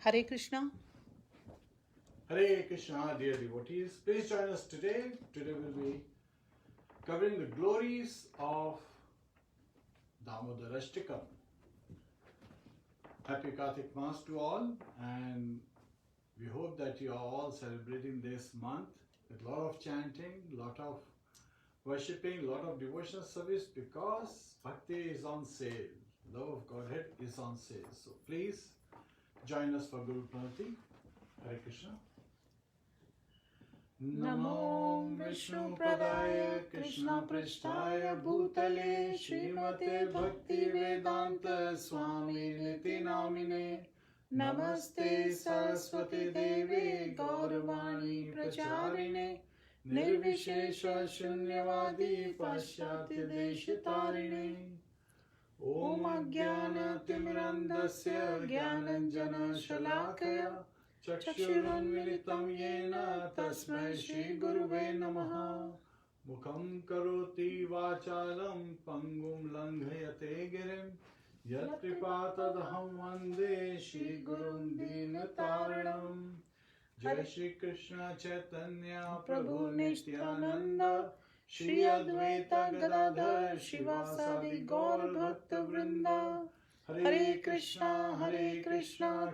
Hare Kṛṣṇa. Hare Kṛṣṇa, dear devotees. Please join us today. Today we'll be covering the glories of Damodarashtakam. Happy Kartik Mass to all, and we hope that you are all celebrating this month with a lot of chanting, a lot of worshipping, a lot of devotional service, because Bhakti is on sale. Love of Godhead is on sale. So please join us for Guru Pranati. Hare Kṛṣṇa. Namo Vishnu Pradaya Krishna Prasthaya Bhutale Srimate Bhakti Vedanta Swami Niti Namine Namaste Saraswati Deve Gauravani Pracharine Nirvishesha Shunyavadi Paschatya Deshatarine Om Ajnana Timirandasya Jnananjana Shalakaya Chakshurunmilitam yena tasmai Shri Guruve namaha. Mukham karoti vachalam pangum langhayate girim yat kripatadaham vande Shri Gurum dinataranam. Jai Shri Kṛṣṇa Chaitanya Prabhu Nityananda Shri Advaita Gadadhar Shivasadi Gaur Bhakta Vrinda. Hare Kṛṣṇa Krishna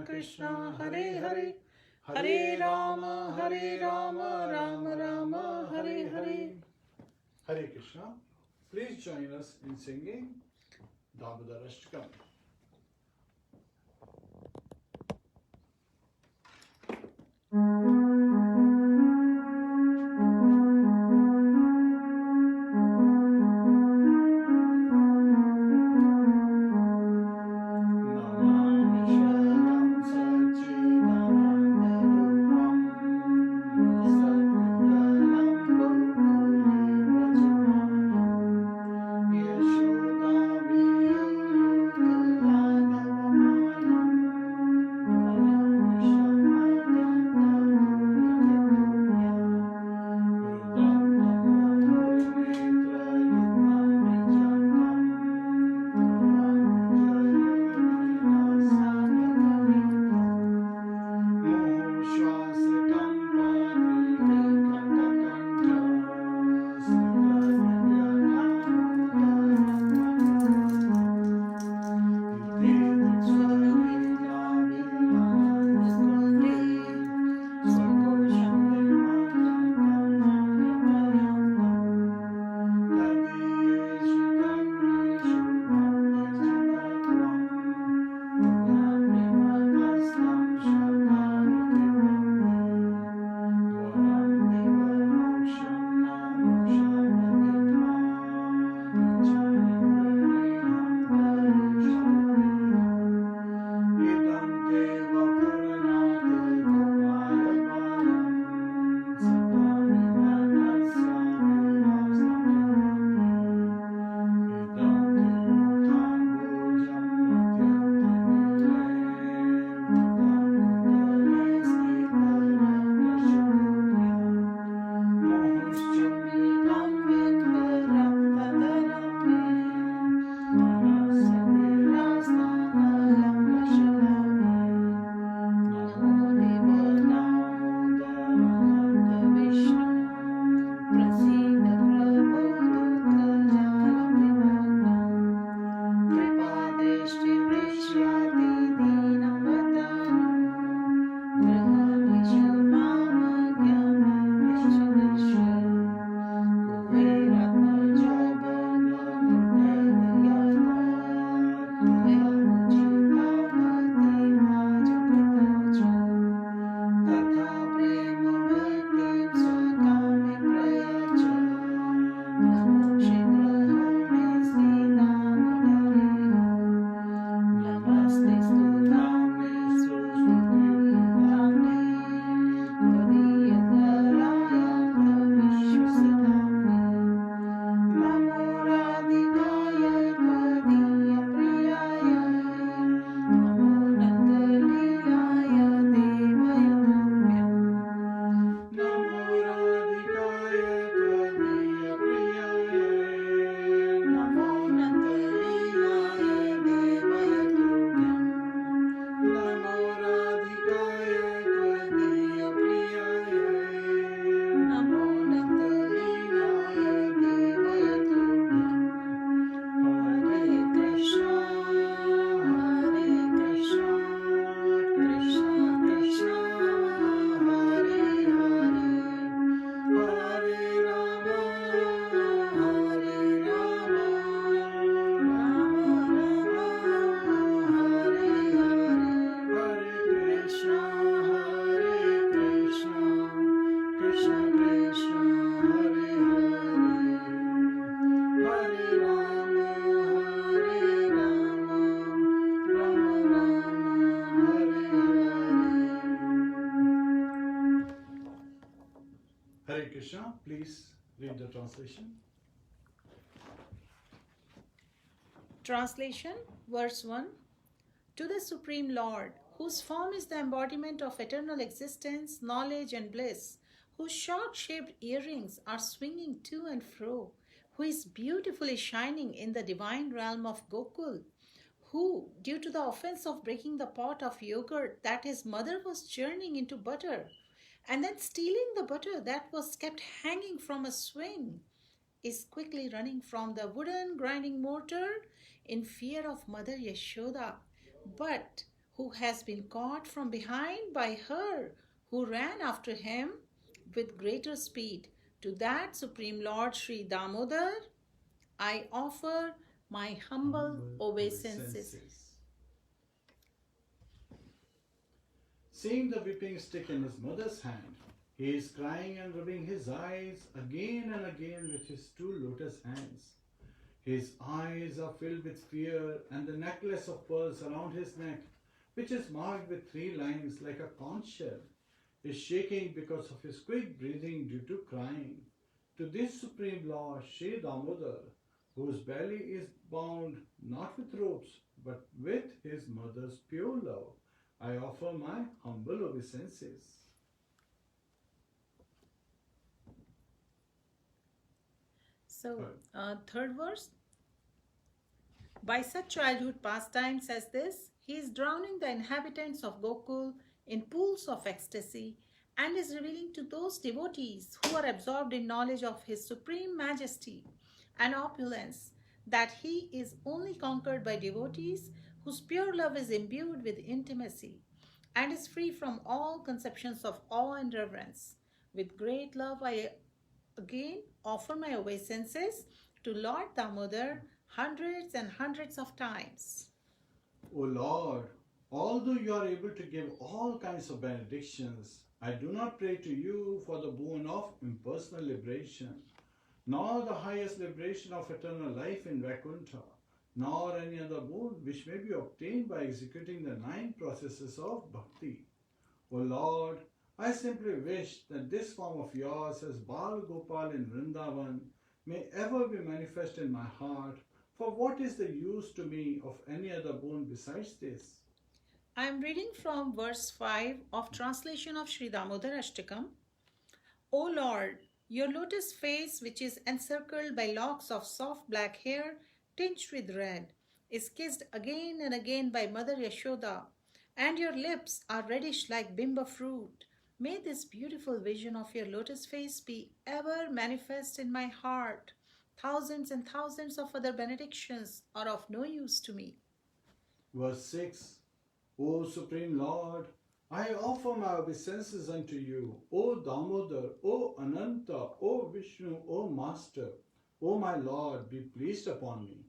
Krishna Hare Hare Hare Rāma Rāma Rāma Hare Hare. Hare Kṛṣṇa. Please join us in singing Damodarashtakam. Kṛṣṇa, please read the translation. Translation, verse 1. To the Supreme Lord, whose form is the embodiment of eternal existence, knowledge and bliss, whose shark-shaped earrings are swinging to and fro, who is beautifully shining in the divine realm of Gokul, who, due to the offense of breaking the pot of yogurt that his mother was churning into butter, and then stealing the butter that was kept hanging from a swing, is quickly running from the wooden grinding mortar in fear of Mother Yashoda, but who has been caught from behind by her, who ran after him with greater speed. To that Supreme Lord Sri Damodar, I offer my humble obeisances. Seeing the whipping stick in his mother's hand, he is crying and rubbing his eyes again and again with his two lotus hands. His eyes are filled with fear, and the necklace of pearls around his neck, which is marked with 3 lines like a conch shell, is shaking because of his quick breathing due to crying. To this Supreme Lord, Sri Damodar, whose belly is bound not with ropes, but with his mother's pure love, I offer my humble obeisances. So, third verse. By such childhood pastimes as this, he is drowning the inhabitants of Gokul in pools of ecstasy and is revealing to those devotees who are absorbed in knowledge of his supreme majesty and opulence that he is only conquered by devotees whose pure love is imbued with intimacy and is free from all conceptions of awe and reverence. With great love, I again offer my obeisances to Lord Damodar hundreds and hundreds of times. O Lord, although you are able to give all kinds of benedictions, I do not pray to you for the boon of impersonal liberation, nor the highest liberation of eternal life in Vaikuntha, nor any other boon which may be obtained by executing the 9 processes of bhakti. O Lord, I simply wish that this form of yours as Bal Gopal in Vrindavan may ever be manifest in my heart, for what is the use to me of any other boon besides this? I am reading from verse 5 of translation of Sri Damodarashtakam. O Lord, your lotus face, which is encircled by locks of soft black hair tinged with red, is kissed again and again by Mother Yashoda, and your lips are reddish like bimba fruit. May this beautiful vision of your lotus face be ever manifest in my heart. Thousands and thousands of other benedictions are of no use to me. Verse 6. O Supreme Lord, I offer my obeisances unto you, O Damodar, O Ananta, O Vishnu, O Master, O my Lord, be pleased upon me.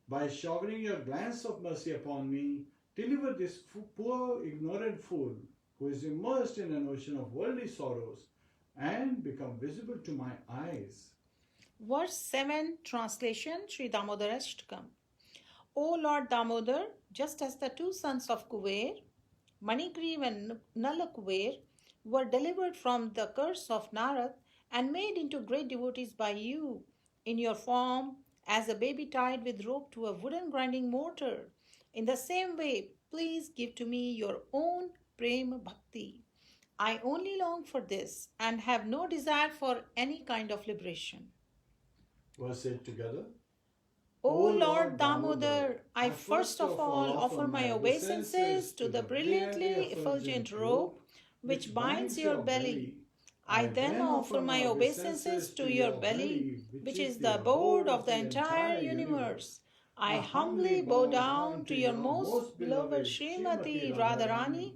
By showering your glance of mercy upon me, deliver this poor ignorant fool who is immersed in an ocean of worldly sorrows and become visible to my eyes. Verse 7, translation, Sri Damodarashtakam. O Lord Damodar, just as the 2 sons of Kuver, Manigriv and Nalakuver, were delivered from the curse of Narad and made into great devotees by you, in your form as a baby tied with rope to a wooden grinding mortar, in the same way, please give to me your own Prema Bhakti. I only long for this and have no desire for any kind of liberation. Verse 8 together. O Lord Damodar, I first of all offer my obeisances to the brilliantly effulgent robe which binds your belly. I then offer my obeisances to your belly, which is the abode of the entire universe. I humbly bow down to your most beloved Srimati Radharani,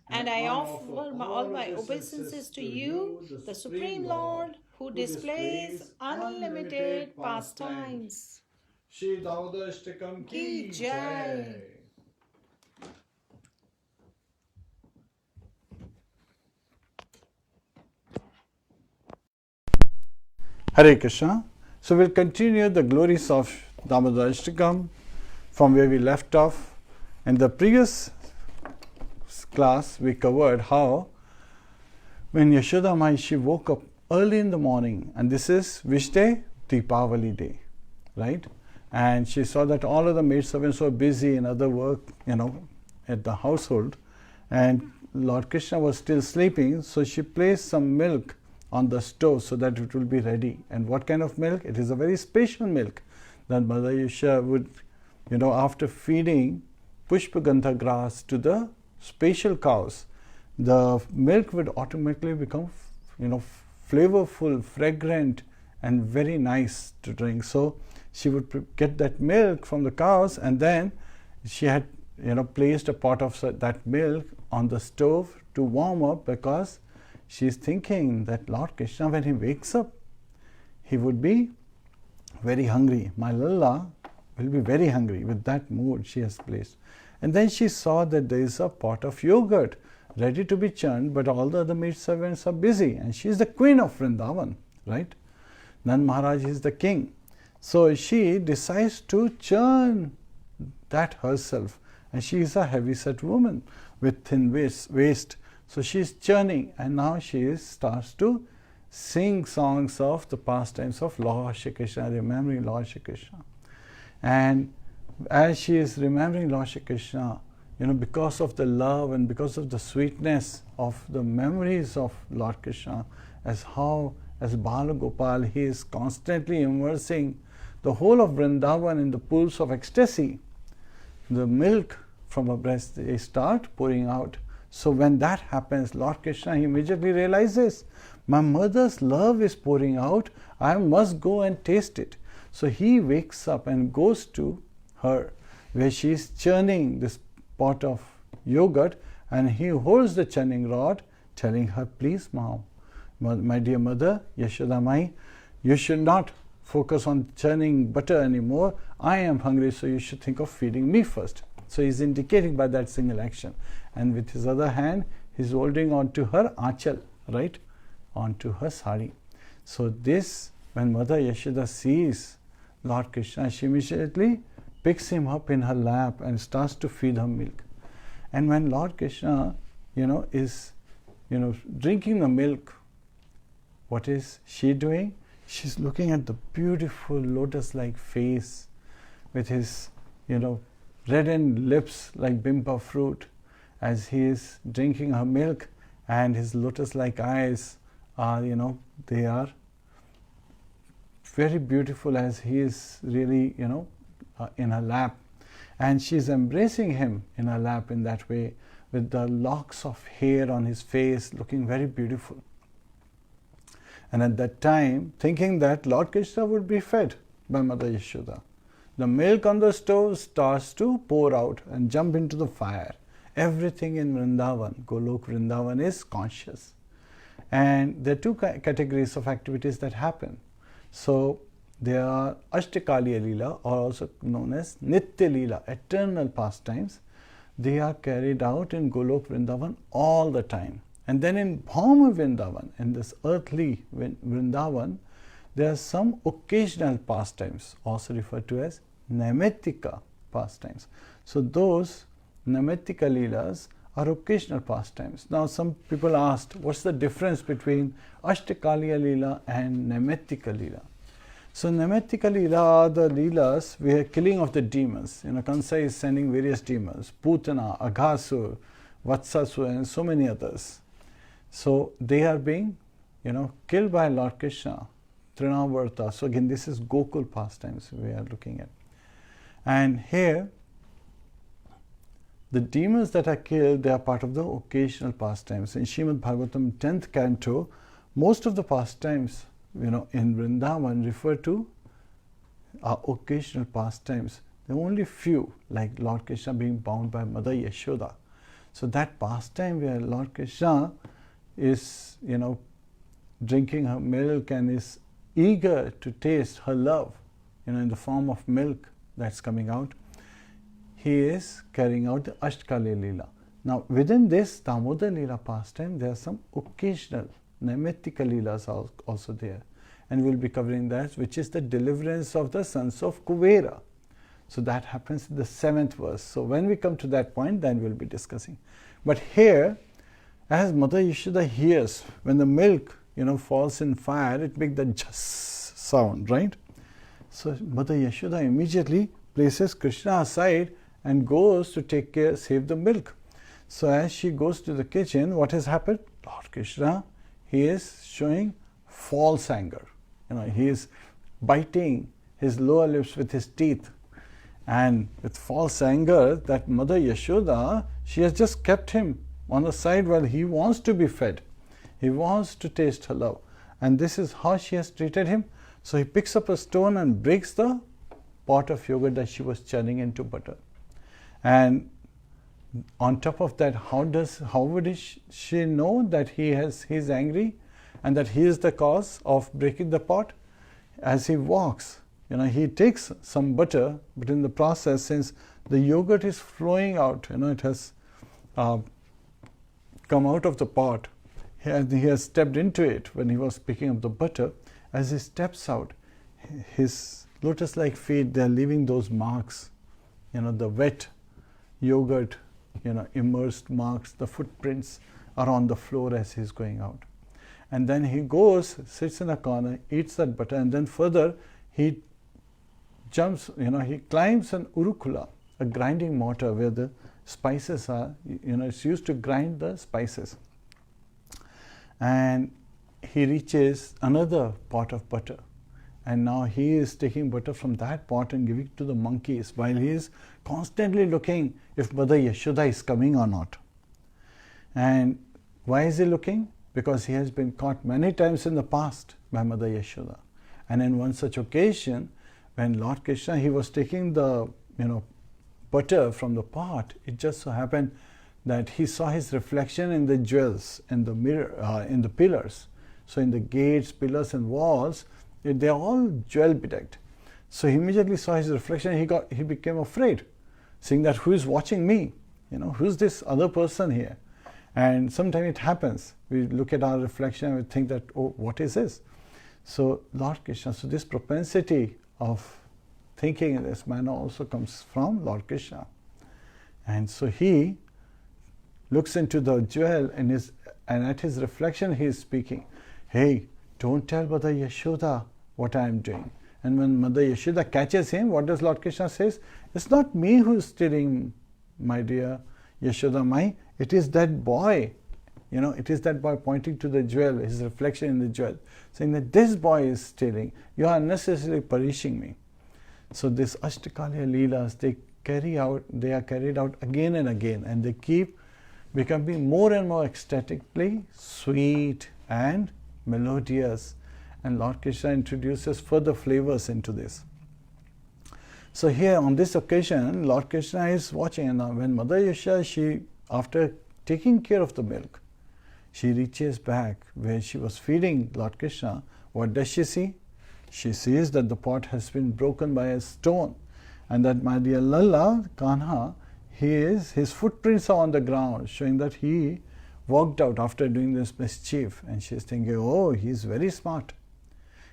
and I offer all my obeisances to you, the Supreme Lord, who displays unlimited pastimes. Shri Damodarashtakam ki jai. Hare Kṛṣṇa. So we'll continue the glories of Damodarashtakam from where we left off. In the previous class, we covered how when Yashoda Mai, she woke up early in the morning, and this is which day? Deepavali day, right? And she saw that all of the maidservants were busy in other work, at the household, and Lord Kṛṣṇa was still sleeping, so she placed some milk on the stove so that it will be ready. And what kind of milk? It is a very special milk that Mother Yashoda would, after feeding Pushpagandha grass to the special cows, the milk would automatically become, flavorful, fragrant, and very nice to drink. So she would get that milk from the cows, and then she had, placed a pot of that milk on the stove to warm up, because she's thinking that Lord Kṛṣṇa, when he wakes up, he would be very hungry. My Lalla will be very hungry. With that mood she has placed. And then she saw that there is a pot of yogurt ready to be churned, but all the other maidservants are busy, and she is the queen of Vrindavan, right? Nand Maharaj is the king. So she decides to churn that herself, and she is a heavy-set woman with thin waist. So she is churning, and now she starts to sing songs of the pastimes of Lord Shri Kṛṣṇa, remembering Lord Shri Kṛṣṇa. And as she is remembering Lord Shri Kṛṣṇa, because of the love and because of the sweetness of the memories of Lord Kṛṣṇa, as Bala Gopal, he is constantly immersing the whole of Vrindavan in the pools of ecstasy. The milk from her breast, they start pouring out. So when that happens, Lord Kṛṣṇa, he immediately realizes, my mother's love is pouring out, I must go and taste it. So he wakes up and goes to her, where she is churning this pot of yogurt, and he holds the churning rod, telling her, please, Mom, my dear mother, Yashoda Mai, you should not focus on churning butter anymore. I am hungry, so you should think of feeding me first. So he's indicating by that single action. And with his other hand, he's holding on to her aanchal, right? Onto her sari. So this, when Mother Yashoda sees Lord Kṛṣṇa, she immediately picks him up in her lap and starts to feed her milk. And when Lord Kṛṣṇa, is, drinking the milk, what is she doing? She's looking at the beautiful lotus-like face with his, reddened lips like bimpa fruit as he is drinking her milk, and his lotus-like eyes are, they are very beautiful as he is really, in her lap. And she's embracing him in her lap in that way, with the locks of hair on his face looking very beautiful. And at that time, thinking that Lord Kṛṣṇa would be fed by Mother Yashoda, the milk on the stove starts to pour out and jump into the fire. Everything in Vrindavan, Golok Vrindavan, is conscious. And there are two categories of activities that happen. So there are Ashtakaliya Leela, or also known as Nitya Leela, eternal pastimes. They are carried out in Golok Vrindavan all the time. And then in Bhauma Vrindavan, in this earthly Vrindavan, there are some occasional pastimes, also referred to as Naimittika pastimes. So those Naimittika Leelas are occasional pastimes. Now some people asked, what's the difference between Ashtakaliya Leela and Naimittika Leela? So Naimittika Leela are the Leelas where killing of the demons. Kansa is sending various demons, Putana, Aghasur, Vatsasur, and so many others. So they are being, killed by Lord Kṛṣṇa, Trinavarta. So again, this is Gokul pastimes we are looking at. And here, the demons that are killed, they are part of the occasional pastimes. In Srimad Bhagavatam 10th canto, most of the pastimes, in Vrindavan refer to occasional pastimes. There are only few, like Lord Kṛṣṇa being bound by Mother Yashoda. So that pastime where Lord Kṛṣṇa is, drinking her milk and is eager to taste her love, in the form of milk that's coming out, he is carrying out the Ashtakaliya Leela. Now, within this Damodar Leela pastime, there are some occasional Naimittika Leelas also there. And we'll be covering that, which is the deliverance of the sons of Kuvera. So that happens in the 7th verse. So when we come to that point, then we'll be discussing. But here, as Mother Yashoda hears, when the milk, falls in fire, it makes the jus sound, right? So Mother Yashoda immediately places Kṛṣṇa aside and goes to take care, save the milk. So as she goes to the kitchen, what has happened? Lord Kṛṣṇa, he is showing false anger. He is biting his lower lips with his teeth. And with false anger, that Mother Yashoda, she has just kept him on the side while he wants to be fed. He wants to taste her love. And this is how she has treated him. So he picks up a stone and breaks the pot of yogurt that she was churning into butter. And on top of that, how would she know that he is angry and that he is the cause of breaking the pot? As he walks, he takes some butter, but in the process, since the yogurt is flowing out, it has come out of the pot, he has stepped into it when he was picking up the butter. As he steps out, his lotus-like feet, they are leaving those marks, the wet yogurt, immersed marks, the footprints are on the floor as he's going out. And then he goes, sits in a corner, eats that butter, and then further he jumps, he climbs an urukula, a grinding mortar where the spices are, it's used to grind the spices. And he reaches another pot of butter. And now he is taking butter from that pot and giving it to the monkeys while he is constantly looking if Mother Yashoda is coming or not. And why is he looking? Because he has been caught many times in the past by Mother Yashoda. And in one such occasion, when Lord Kṛṣṇa, he was taking the butter from the pot, it just so happened that he saw his reflection in the jewels, in the mirror, in the pillars. So in the gates, pillars and walls, they are all jewel bedecked. So he immediately saw his reflection, he became afraid, seeing that who is watching me? Who's this other person here? And sometimes it happens. We look at our reflection and we think that, oh, what is this? So Lord Kṛṣṇa, so this propensity of thinking in this manner also comes from Lord Kṛṣṇa. And so he looks into the jewel and at his reflection he is speaking, hey, don't tell Mother Yashoda what I am doing. And when Mother Yashoda catches him, what does Lord Kṛṣṇa says? It's not me who is stealing, my dear Yashoda Mai. It is that boy. It is that boy pointing to the jewel, his reflection in the jewel, saying that this boy is stealing. You are unnecessarily punishing me. So this Ashtakalya Leelas, they are carried out again and again, and they keep becoming more and more ecstatically sweet and melodious. And Lord Kṛṣṇa introduces further flavors into this. So here on this occasion, Lord Kṛṣṇa is watching, and when Mother Yashoda, after taking care of the milk, she reaches back where she was feeding Lord Kṛṣṇa. What does she see? She sees that the pot has been broken by a stone, and that my dear Lalla, Kanha, his footprints are on the ground, showing that he walked out after doing this mischief. And she's thinking, oh, he's very smart.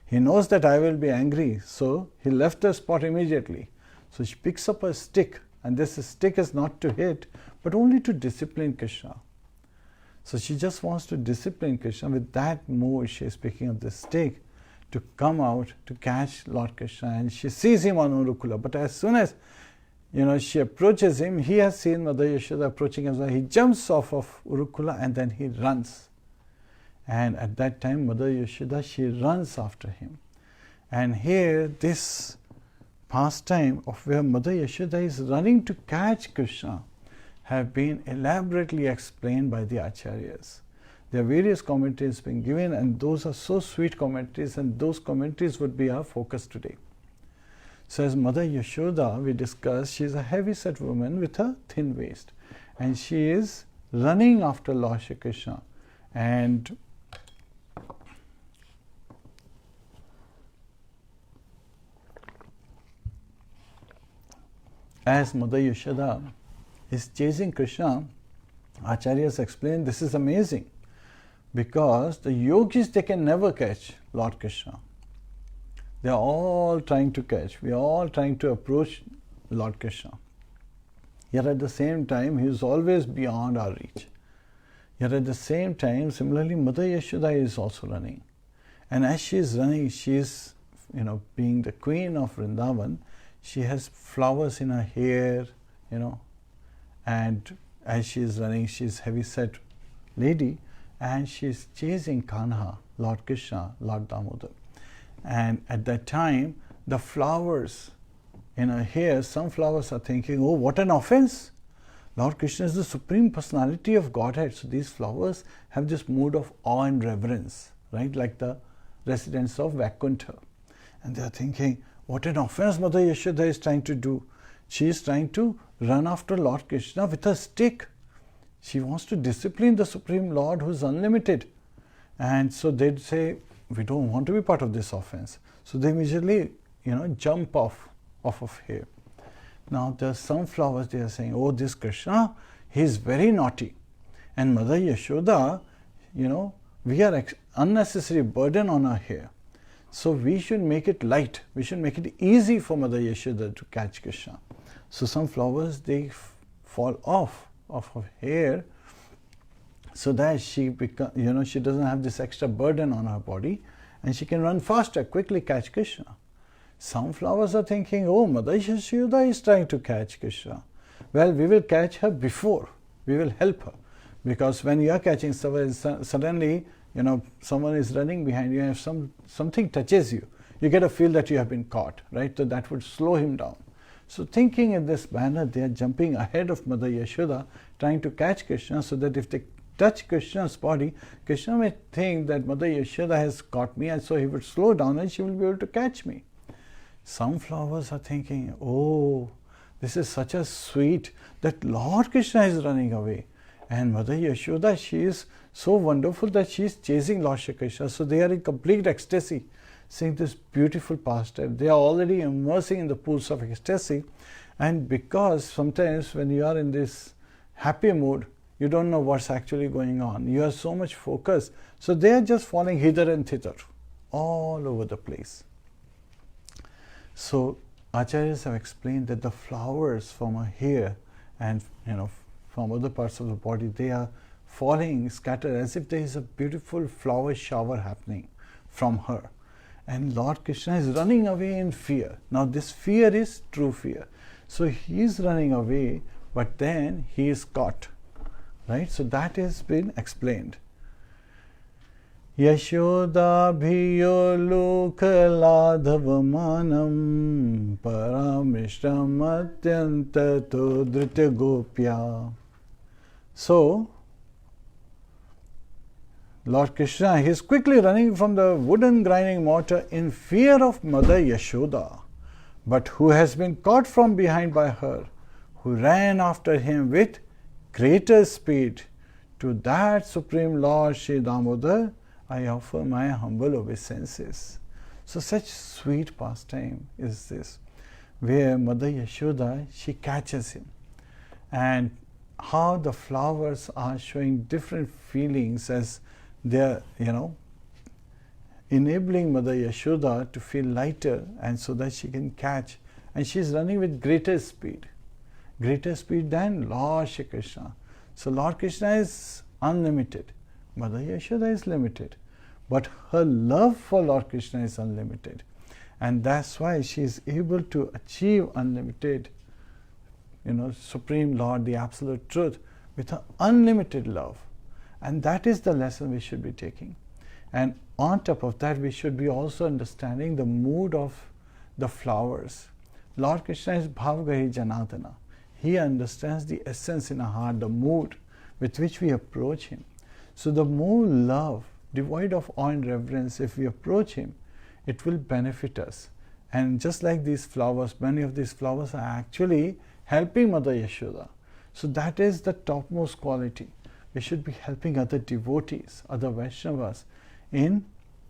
He knows that I will be angry, so he left the spot immediately. So she picks up a stick, and this stick is not to hit, but only to discipline Kṛṣṇa. So she just wants to discipline Kṛṣṇa. With that mood, she is picking up the stick to come out to catch Lord Kṛṣṇa, and she sees him on Urukula. But as soon as she approaches him, he has seen Mother Yashoda approaching as well. He jumps off of Urukula and then he runs. And at that time, Mother Yashoda, she runs after him. And here, this pastime of where Mother Yashoda is running to catch Kṛṣṇa have been elaborately explained by the Acharyas. There are various commentaries being given, and those are so sweet commentaries, and those commentaries would be our focus today. So as Mother Yashoda, we discussed, she is a heavy-set woman with a thin waist, and she is running after Lord Shri Kṛṣṇa. And as Mother Yashoda is chasing Kṛṣṇa, Acharyas explain this is amazing, because the yogis, they can never catch Lord Kṛṣṇa. They are all trying to catch. We are all trying to approach Lord Kṛṣṇa. Yet at the same time, he is always beyond our reach. Yet at the same time, similarly, Mother Yashoda is also running. And as she is running, she is, being the queen of Vrindavan, she has flowers in her hair, and as she is running, she is heavy-set lady, and she is chasing Kanha, Lord Kṛṣṇa, Lord Damodar. And at that time, the flowers in her hair, some flowers are thinking, oh, what an offense! Lord Kṛṣṇa is the Supreme Personality of Godhead. So these flowers have this mood of awe and reverence, right? Like the residents of Vaikuntha. And they are thinking, what an offense Mother Yashoda is trying to do. She is trying to run after Lord Kṛṣṇa with a stick. She wants to discipline the Supreme Lord who is unlimited. And so they'd say, we don't want to be part of this offense. So they immediately, jump off of here. Now there are some flowers, they are saying, oh, this Kṛṣṇa, he is very naughty. And Mother Yashoda, we are unnecessary burden on her hair. So we should make it light. We should make it easy for Mother Yashoda to catch Kṛṣṇa. So some flowers, they fall off of her hair so that she she doesn't have this extra burden on her body and she can run faster, quickly catch Kṛṣṇa. Some flowers are thinking, oh, Mother Yashoda is trying to catch Kṛṣṇa. Well, we will catch her before. We will help her. Because when you are catching someone, suddenly, someone is running behind you and if something touches you, you get a feel that you have been caught, right? So that would slow him down. So thinking in this manner, they are jumping ahead of Mother Yashoda, trying to catch Kṛṣṇa so that if they touch Kṛṣṇa's body, Kṛṣṇa may think that Mother Yashoda has caught me and so he would slow down and she will be able to catch me. Some flowers are thinking, oh, this is such a sweet that Lord Kṛṣṇa is running away. And Mother Yashoda, she is so wonderful that she is chasing Lord Shri Kṛṣṇa. So they are in complete ecstasy, seeing this beautiful pastime. They are already immersing in the pools of ecstasy. And because sometimes when you are in this happy mood, you don't know what's actually going on. You are so much focused. So they are just falling hither and thither, all over the place. So Acharyas have explained that the flowers from her hair and from other parts of the body, they are falling scattered as if there is a beautiful flower shower happening from her. And Lord Kṛṣṇa is running away in fear. Now this fear is true fear. So he is running away, but then he is caught. Right? So that has been explained. Yashoda bhiyo lokhaladhavamanam paramishtam atyantato dritya gopya. So, Lord Kṛṣṇa, he is quickly running from the wooden grinding mortar in fear of Mother Yashoda, but who has been caught from behind by her, who ran after him with greater speed. To that Supreme Lord Shri Damodar, I offer my humble obeisances. So such sweet pastime is this, where Mother Yashoda, she catches him. And how the flowers are showing different feelings as they are, enabling Mother Yashoda to feel lighter and so that she can catch. And she is running with greater speed than Lord Shri Kṛṣṇa. So Lord Kṛṣṇa is unlimited. Mother Yashoda is limited. But her love for Lord Kṛṣṇa is unlimited. And that's why she is able to achieve unlimited, Supreme Lord, the Absolute Truth, with her unlimited love. And that is the lesson we should be taking. And on top of that, we should be also understanding the mood of the flowers. Lord Kṛṣṇa is Bhavgahi Janatana. He understands the essence in our heart, the mood with which we approach him. So the more love, devoid of awe and reverence, if we approach him, it will benefit us. And just like these flowers, many of these flowers are actually helping Mother Yashoda. So that is the topmost quality. We should be helping other devotees, other Vaishnavas in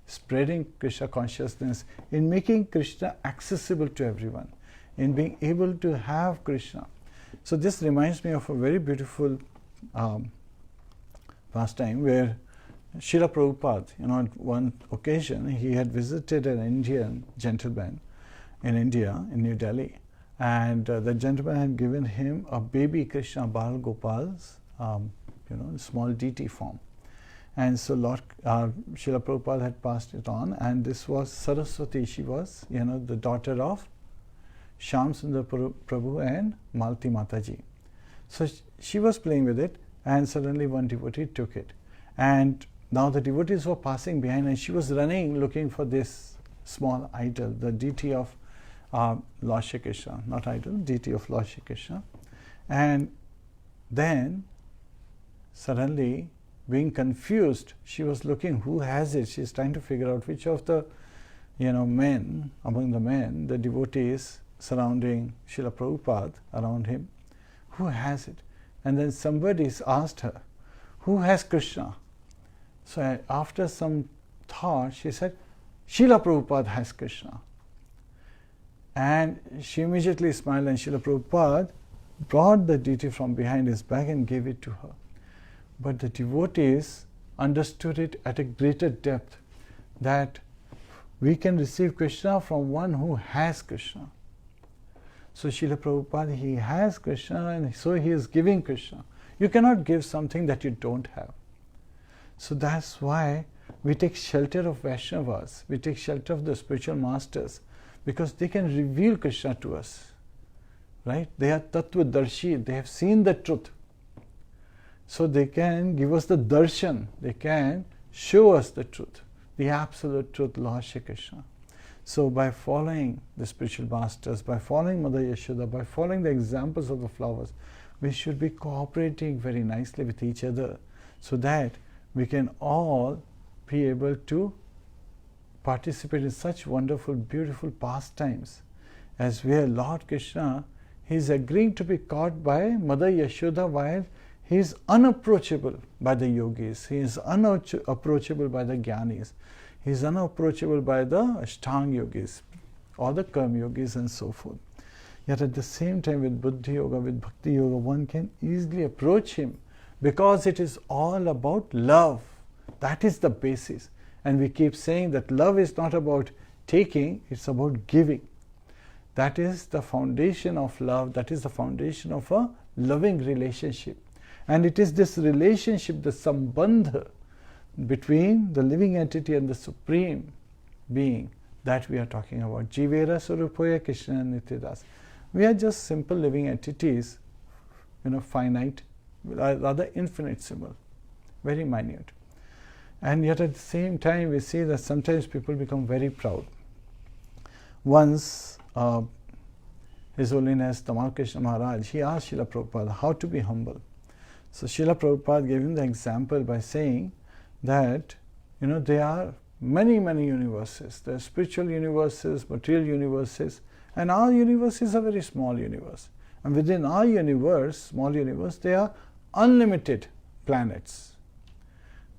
spreading Krishna consciousness, in making Krishna accessible to everyone, in being able to have Krishna. So this reminds me of a very beautiful pastime where Srila Prabhupada, on one occasion, he had visited an Indian gentleman in India, in New Delhi, and the gentleman had given him a baby Krishna Bal Gopal's small deity form. And so Lord Srila Prabhupada had passed it on, and this was Saraswati. She was, the daughter of Shyam Sundar Prabhu and Malti Mataji. So she was playing with it, and suddenly one devotee took it. And now the devotees were passing behind, and she was running looking for this small idol, the deity of Lord Shri Krishna, not idol, deity of Lord Shri Krishna. And then suddenly, being confused, she was looking who has it. She's trying to figure out which of the men, among the men, the devotees surrounding Srila Prabhupada around him, who has it. And then somebody asked her, who has Kṛṣṇa? So after some thought, she said, Srila Prabhupada has Kṛṣṇa. And she immediately smiled, and Srila Prabhupada brought the deity from behind his back and gave it to her. But the devotees understood it at a greater depth, that we can receive Kṛṣṇa from one who has Kṛṣṇa. So Srila Prabhupada, he has Kṛṣṇa, and so he is giving Kṛṣṇa. You cannot give something that you don't have. So that's why we take shelter of Vaishnavas, we take shelter of the spiritual masters, because they can reveal Kṛṣṇa to us. Right? They are Tattva-darshi, they have seen the truth. So they can give us the darshan, they can show us the truth, the absolute truth, Lord Shri Krishna. So by following the spiritual masters, by following Mother Yashoda, by following the examples of the flowers, we should be cooperating very nicely with each other, so that we can all be able to participate in such wonderful, beautiful pastimes, as where Lord Krishna, he is agreeing to be caught by Mother Yashoda while he is unapproachable by the yogis, he is unapproachable by the jnanis, he is unapproachable by the Ashtanga yogis or the Karma yogis and so forth. Yet at the same time, with Buddhi Yoga, with Bhakti Yoga, one can easily approach him, because it is all about love. That is the basis. And we keep saying that love is not about taking, it's about giving. That is the foundation of love, that is the foundation of a loving relationship. And it is this relationship, the sambandha between the living entity and the Supreme Being, that we are talking about. Jivera Swarupoya Kṛṣṇa Nityadas. We are just simple living entities, finite, rather infinite symbol, very minute. And yet at the same time, we see that sometimes people become very proud. Once, His Holiness Tamal Krishna Maharaj, he asked Srila Prabhupada how to be humble. So Srila Prabhupada gave him the example by saying that, there are many, many universes. There are spiritual universes, material universes, and our universe is a very small universe. And within our universe, small universe, there are unlimited planets.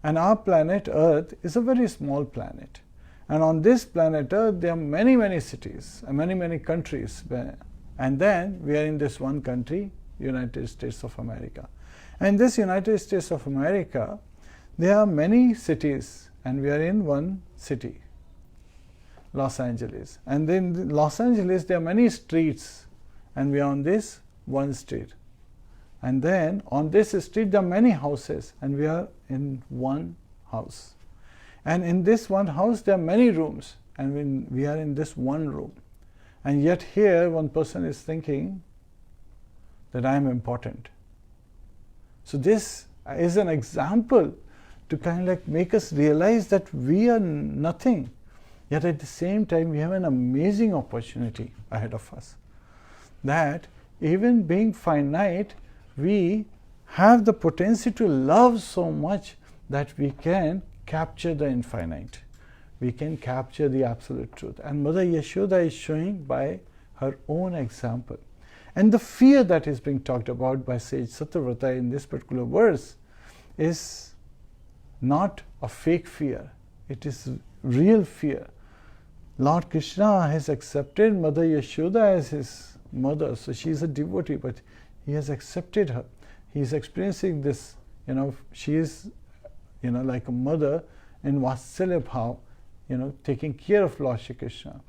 And our planet Earth is a very small planet. And on this planet Earth, there are many, many cities and many, many countries. And then we are in this one country, United States of America. And this United States of America, there are many cities, and we are in one city, Los Angeles. And then in Los Angeles, there are many streets, and we are on this one street. And then on this street, there are many houses, and we are in one house. And in this one house, there are many rooms, and we are in this one room. And yet here, one person is thinking that I am important. So this is an example to kind of like make us realize that we are nothing. Yet at the same time, we have an amazing opportunity ahead of us. That even being finite, we have the potential to love so much that we can capture the infinite. We can capture the absolute truth. And Mother Yashoda is showing by her own example. And the fear that is being talked about by sage Satyavrata in this particular verse is not a fake fear. It is real fear. Lord Krishna has accepted Mother Yashoda as his mother. So she is a devotee, but he has accepted her. He is experiencing this, she is, like a mother in Vatsalya Bhav, taking care of Lord Shri Krishna.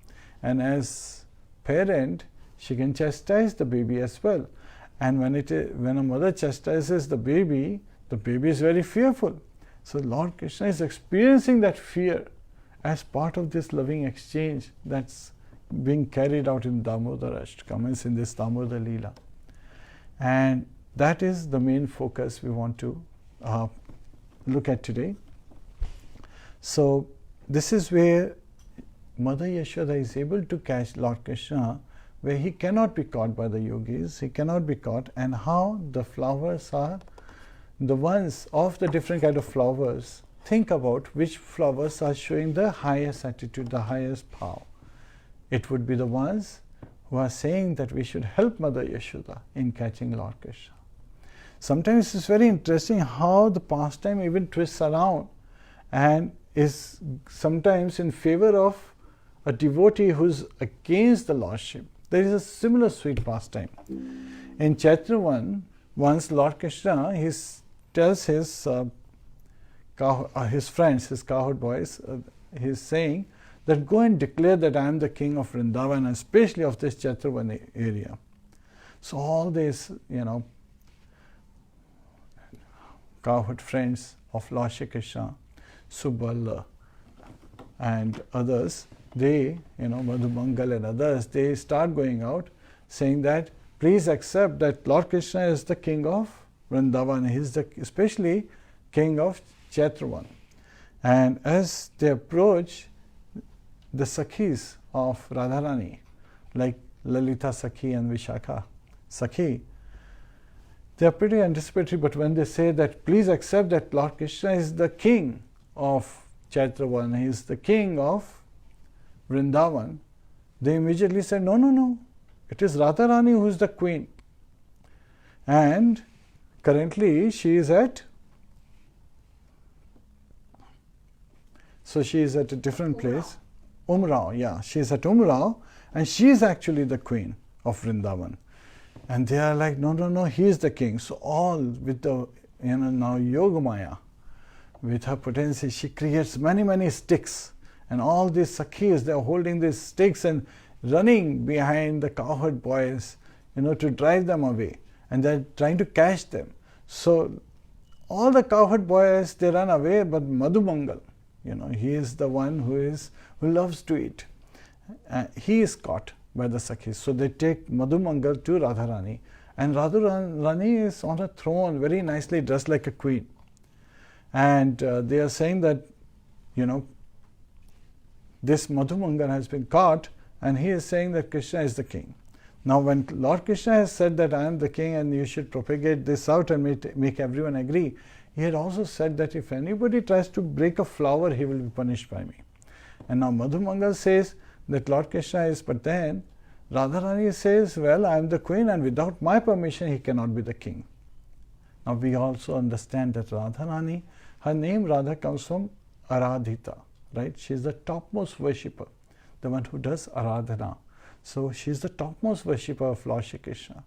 And as parent, she can chastise the baby as well. And when a mother chastises the baby, the baby is very fearful. So Lord Krishna is experiencing that fear as part of this loving exchange that's being carried out in Damodarashtakam, in this Damodar Leela. And that is the main focus we want to look at today. So this is where Mother Yashoda is able to catch Lord Krishna, where he cannot be caught by the yogis, he cannot be caught, and how the flowers are the ones of the different kind of flowers. Think about which flowers are showing the highest attitude, the highest power. It would be the ones who are saying that we should help Mother Yashoda in catching Lord Krishna. Sometimes it's very interesting how the pastime even twists around and is sometimes in favor of a devotee who's against the Lordship. There is a similar sweet pastime. In chapter 1, once Lord Krishna tells his friends, his cowherd boys, he's saying that go and declare that I am the king of Vrindavan, and especially of this chapter 1 area. So all these, cowherd friends of Lord Shri Krishna, Subal and others, they, Madhumangal and others, they start going out saying that please accept that Lord Krishna is the king of Vrindavan. He is especially king of Chatravan. And as they approach, the Sakhis of Radharani, like Lalita Sakhi and Vishakha Sakhi, they are pretty anticipatory, but when they say that please accept that Lord Krishna is the king of Chatravan, he is the king of Vrindavan, they immediately say, no, no, no, it is Radharani who is the queen. And currently she is at, so she is at a different place. Umrao, yeah, she is at Umrao, and she is actually the queen of Vrindavan. And they are like, no, no, no, he is the king. So all with the, now Yogamaya, with her potency, she creates many, many sticks. And all these Sakhis, they are holding these sticks and running behind the cowherd boys, to drive them away. And they are trying to catch them. So all the cowherd boys, they run away, but Madhumangal, he is the one who loves to eat. He is caught by the Sakhis. So they take Madhumangal to Radharani, and Radharani is on a throne, very nicely dressed like a queen. And they are saying that, this Madhumangal has been caught, and he is saying that Krishna is the king. Now when Lord Krishna has said that I am the king and you should propagate this out and make everyone agree, he had also said that if anybody tries to break a flower, he will be punished by me. And now Madhumangal says that Lord Krishna is, but then Radharani says, well, I am the queen and without my permission he cannot be the king. Now we also understand that Radharani, her name Radha comes from Aradhita, right? She is the topmost worshipper, the one who does Aradhana. So she is the topmost worshipper of Lord Shri Krishna.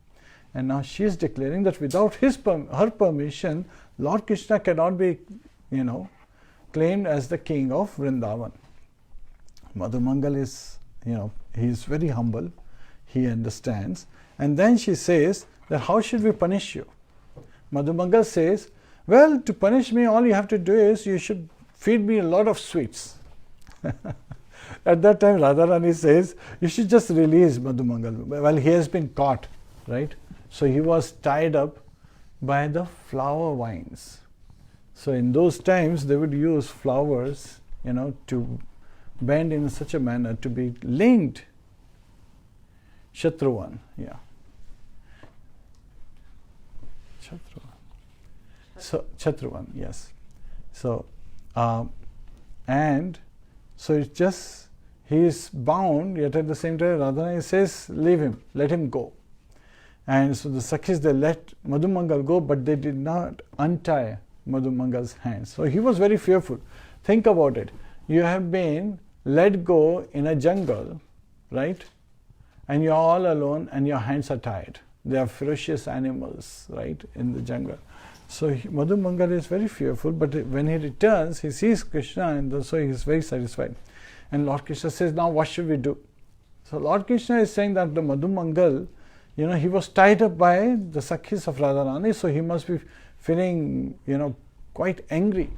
And now she is declaring that without her permission, Lord Krishna cannot be, claimed as the king of Vrindavan. Madhumangal is, he is very humble, he understands. And then she says that how should we punish you? Madhumangal says, well, to punish me, all you have to do is you should feed me a lot of sweets. At that time, Radharani says, you should just release Madhumangal. Well, he has been caught, right? So he was tied up by the flower vines. So in those times, they would use flowers, to bend in such a manner to be linked. Shatruvan, yeah. So Shatruvan, yes. So, and so it's just, he is bound, yet at the same time Radharani says, leave him, let him go. And so the Sakhis, they let Madhumangal go, but they did not untie Madhumangal's hands. So he was very fearful. Think about it. You have been let go in a jungle, right? And you're all alone and your hands are tied. They are ferocious animals, right, in the jungle. So Madhumangal is very fearful, but when he returns, he sees Krishna, and so he is very satisfied. And Lord Krishna says, now what should we do? So Lord Krishna is saying that the Madhumangal, he was tied up by the Sakhis of Radharani, so he must be feeling, quite angry.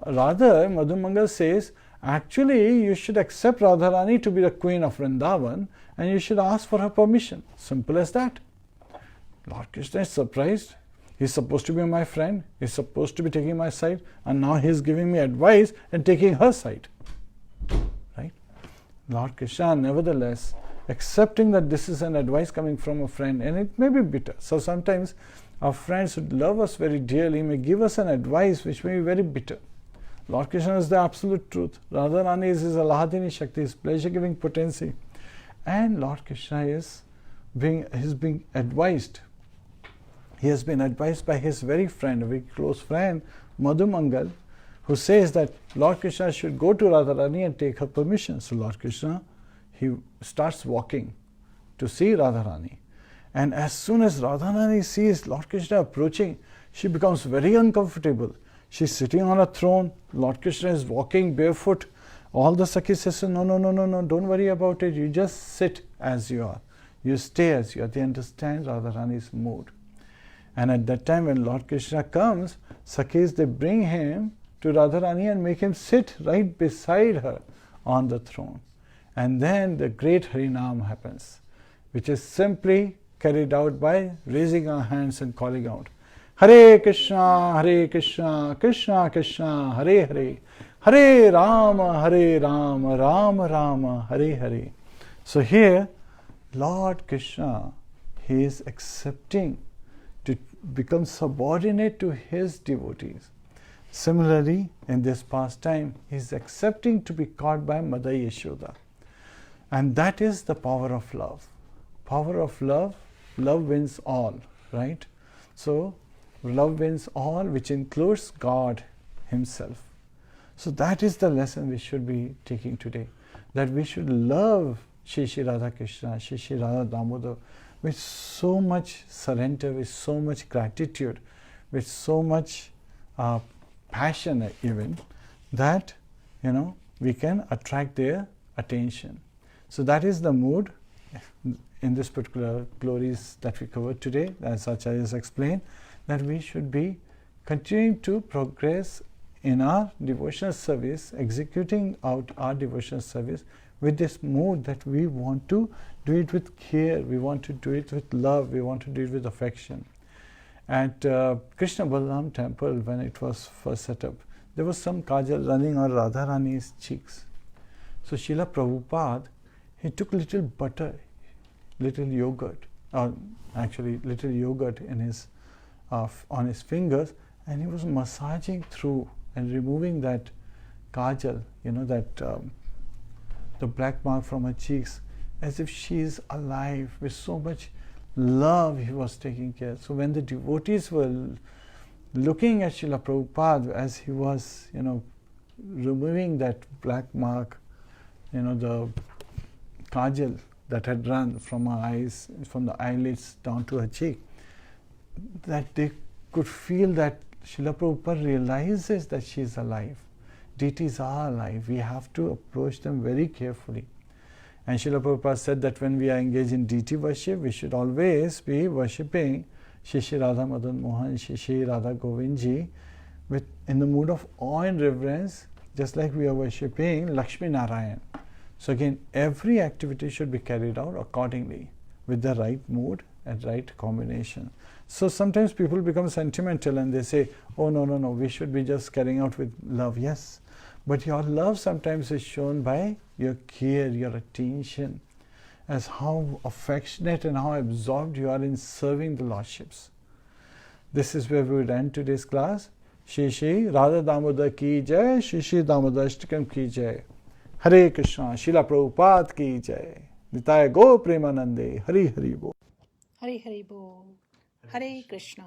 Rather, Madhu Mangal says, actually, you should accept Radharani to be the queen of Vrindavan and you should ask for her permission. Simple as that. Lord Krishna is surprised. He's supposed to be my friend. He's supposed to be taking my side. And now he's giving me advice and taking her side. Right? Lord Krishna, nevertheless, accepting that this is an advice coming from a friend, and it may be bitter. So sometimes our friends who love us very dearly may give us an advice which may be very bitter. Lord Krishna is the absolute truth. Radharani is his Alahadini Shakti, his pleasure-giving potency. And Lord Krishna is being advised. He has been advised by his very friend, a very close friend, Madhu Mangal, who says that Lord Krishna should go to Radharani and take her permission. So Lord Krishna, he starts walking to see Radharani. And as soon as Radharani sees Lord Krishna approaching, she becomes very uncomfortable. She's sitting on a throne. Lord Krishna is walking barefoot. All the Sakhis say, no, don't worry about it. You just sit as you are. You stay as you are. They understand Radharani's mood. And at that time when Lord Krishna comes, Sakhis, they bring him to Radharani and make him sit right beside her on the throne. And then the great Harinam happens, which is simply carried out by raising our hands and calling out, Hare Kṛṣṇa, Krishna Krishna, Hare Hare, Hare Rāma, Rama Rama, Hare Hare. So here, Lord Krishna, he is accepting to become subordinate to his devotees. Similarly, in this pastime, he is accepting to be caught by Mother Yashoda. And that is the power of love. Power of love, love wins all, right? So, love wins all, which includes God himself. So that is the lesson we should be taking today. That we should love Shri Shri Radha Krishna, Shri Shri Radha Damodar with so much surrender, with so much gratitude, with so much passion even, that, we can attract their attention. So that is the mood in this particular glories that we covered today, as Acharya has explained, that we should be continuing to progress in our devotional service, executing out our devotional service with this mood that we want to do it with care, we want to do it with love, we want to do it with affection. At Kṛṣṇa Balaram temple, when it was first set up, there was some kajal running on Radharani's cheeks. So Srila Prabhupada, he took little butter, little yogurt, or actually little yogurt in his on his fingers, and he was massaging through and removing that kajal, the black mark from her cheeks, as if she is alive. With so much love he was taking care. So when the devotees were looking at Srila Prabhupada as he was, removing that black mark, the kajal that had run from her eyes, from the eyelids down to her cheek, that they could feel that Srila Prabhupada realizes that she is alive. Deities are alive. We have to approach them very carefully. And Srila Prabhupada said that when we are engaged in deity worship, we should always be worshipping Shri Shri Radha Madan Mohan, Shri Shri Radha Govindji, in the mood of awe and reverence, just like we are worshipping Lakshmi Narayan. So again, every activity should be carried out accordingly, with the right mood and right combination. So sometimes people become sentimental and they say, oh no, we should be just carrying out with love. Yes, but your love sometimes is shown by your care, your attention, as how affectionate and how absorbed you are in serving the Lordships. This is where we would end today's class. Shri Shri Radha Damodar ki jai, Shri Shri Damodarashtakam ki jai. Hare Kṛṣṇa, Srila Prabhupada ki jai. Nitaya Go Premanande, Hari Hari Bo. Hare Hare Bol. Hare Krishna.